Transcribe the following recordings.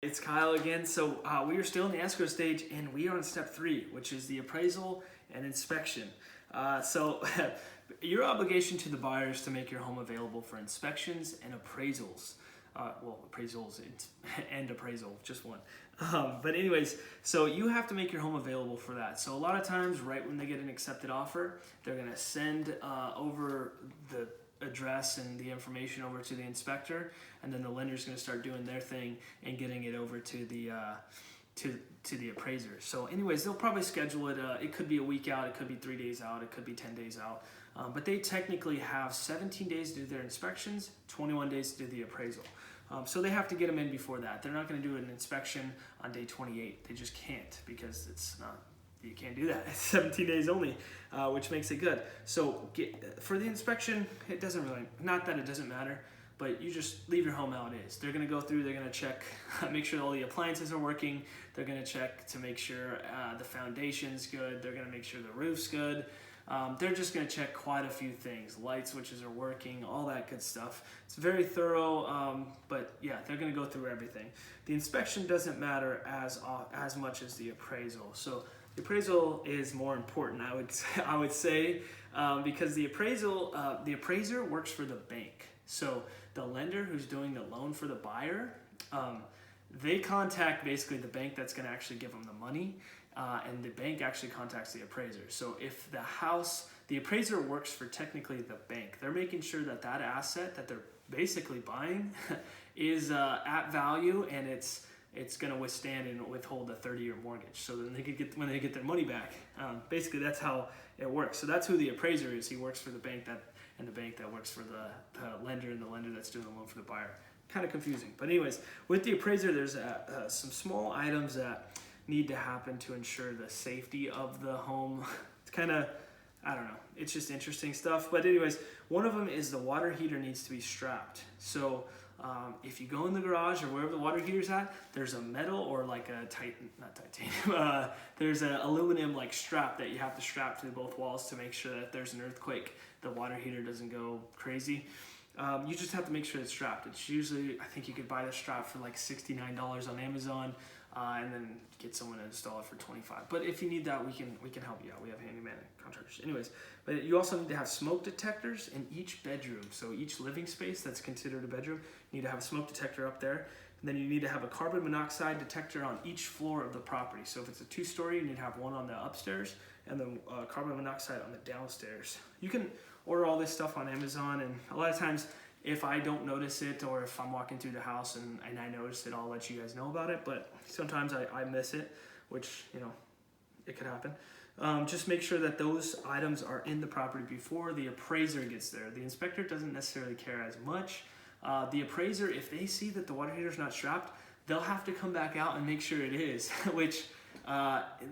It's Kyle again. So we are still in the escrow stage, and we are on step 3, which is the appraisal and inspection. So your obligation to the buyer is to make your home available for inspections and appraisals. Appraisals and appraisal, just one. But anyways, so you have to make your home available for that. So a lot of times, right when they get an accepted offer, they're going to send over the address and the information over to the inspector, and then the lender's going to start doing their thing and getting it over to the to the appraiser. So anyways, they'll probably schedule it. It could be a week out, it could be 3 days out, it could be 10 days out. But they technically have 17 days to do their inspections, 21 days to do the appraisal. So they have to get them in before that. They're not going to do an inspection on day 28. They just can't, because it's not, you can't do that. It's 17 days only, which makes it good. So for the inspection, it doesn't really, not that it doesn't matter, but you just leave your home how it is. They're going to go through, they're going to check, make sure all the appliances are working. They're going to check to make sure the foundation's good. They're going to make sure the roof's good. They're just going to check quite a few things. Light switches are working, all that good stuff. It's very thorough, but yeah, they're going to go through everything. The inspection doesn't matter as much as the appraisal. So the appraisal is more important, I would say, because the appraiser works for the bank. So the lender who's doing the loan for the buyer, they contact basically the bank that's going to actually give them the money. And the bank actually contacts the appraiser. So if the appraiser works for technically the bank. They're making sure that that asset that they're basically buying is at value, and it's going to withstand and withhold a 30-year mortgage. So then they could when they get their money back. Basically, that's how it works. So that's who the appraiser is. He works for the bank and the bank that works for the lender, and the lender that's doing the loan for the buyer. Kind of confusing. But anyways, with the appraiser, there's some small items that need to happen to ensure the safety of the home. It's kind of, I don't know, it's just interesting stuff. But anyways, one of them is the water heater needs to be strapped. So if you go in the garage or wherever the water heater's at, there's a metal or like a not titanium, there's an aluminum like strap that you have to strap to both walls to make sure that if there's an earthquake, the water heater doesn't go crazy. You just have to make sure it's strapped. It's usually, I think you could buy the strap for like $69 on Amazon. And then get someone to install it for $25. But if you need that, we can help you out. We have handyman contractors. Anyways, but you also need to have smoke detectors in each bedroom. So each living space that's considered a bedroom, you need to have a smoke detector up there. And then you need to have a carbon monoxide detector on each floor of the property. So if it's a 2-story, you need to have one on the upstairs and then carbon monoxide on the downstairs. You can order all this stuff on Amazon, and a lot of times, if I don't notice it, or if I'm walking through the house and I notice it, I'll let you guys know about it. But sometimes I miss it, which, you know, it could happen. Just make sure that those items are in the property before the appraiser gets there. The inspector doesn't necessarily care as much. The appraiser, if they see that the water heater's not strapped, they'll have to come back out and make sure it is, which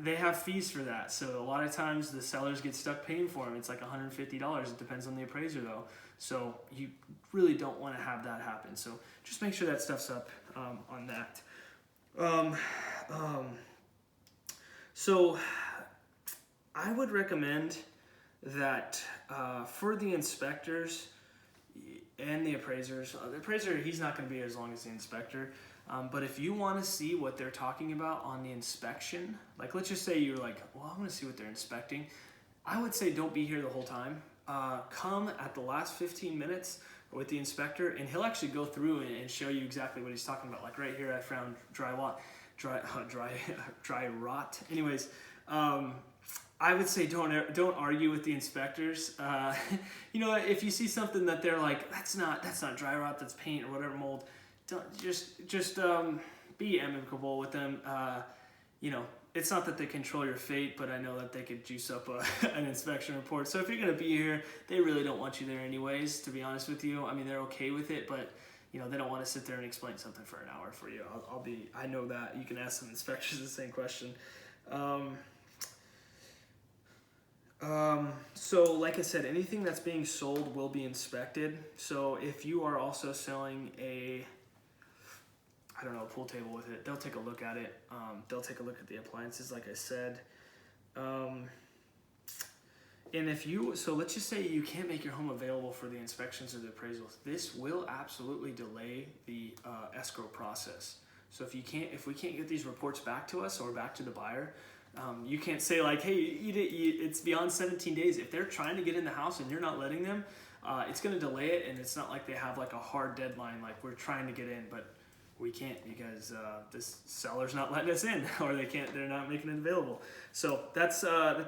they have fees for that. So a lot of times the sellers get stuck paying for them. It's like $150. It depends on the appraiser though. So you really don't want to have that happen. So just make sure that stuff's up on that. So I would recommend that for the inspectors and the appraisers, the appraiser, he's not going to be as long as the inspector. But if you want to see what they're talking about on the inspection, like let's just say you're like, well, I want to see what they're inspecting. I would say don't be here the whole time. Come at the last 15 minutes with the inspector, and he'll actually go through and show you exactly what he's talking about. Like right here, I found dry rot. Anyways, I would say don't argue with the inspectors. You know, if you see something that they're like, that's not dry rot, that's paint or whatever mold, don't just be amicable with them. You know, it's not that they control your fate, but I know that they could juice up an inspection report. So if you're going to be here, they really don't want you there anyways, to be honest with you. I mean, they're okay with it, but you know, they don't want to sit there and explain something for an hour for you. I know that. You can ask some inspectors the same question. So like I said, anything that's being sold will be inspected. So if you are also selling a pool table with it, they'll take a look at it. They'll take a look at the appliances, like I said. And so let's just say you can't make your home available for the inspections or the appraisals. This will absolutely delay the escrow process. So if we can't get these reports back to us or back to the buyer, you can't say like, hey, it's beyond 17 days. If they're trying to get in the house and you're not letting them, it's going to delay it, and it's not like they have like a hard deadline, like we're trying to get in, but we can't because this seller's not letting us in, or they're not making it available. So that's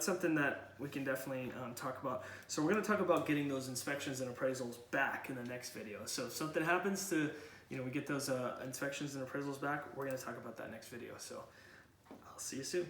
something that we can definitely talk about. So we're going to talk about getting those inspections and appraisals back in the next video. So if something happens to, we get those inspections and appraisals back, we're going to talk about that next video. So I'll see you soon.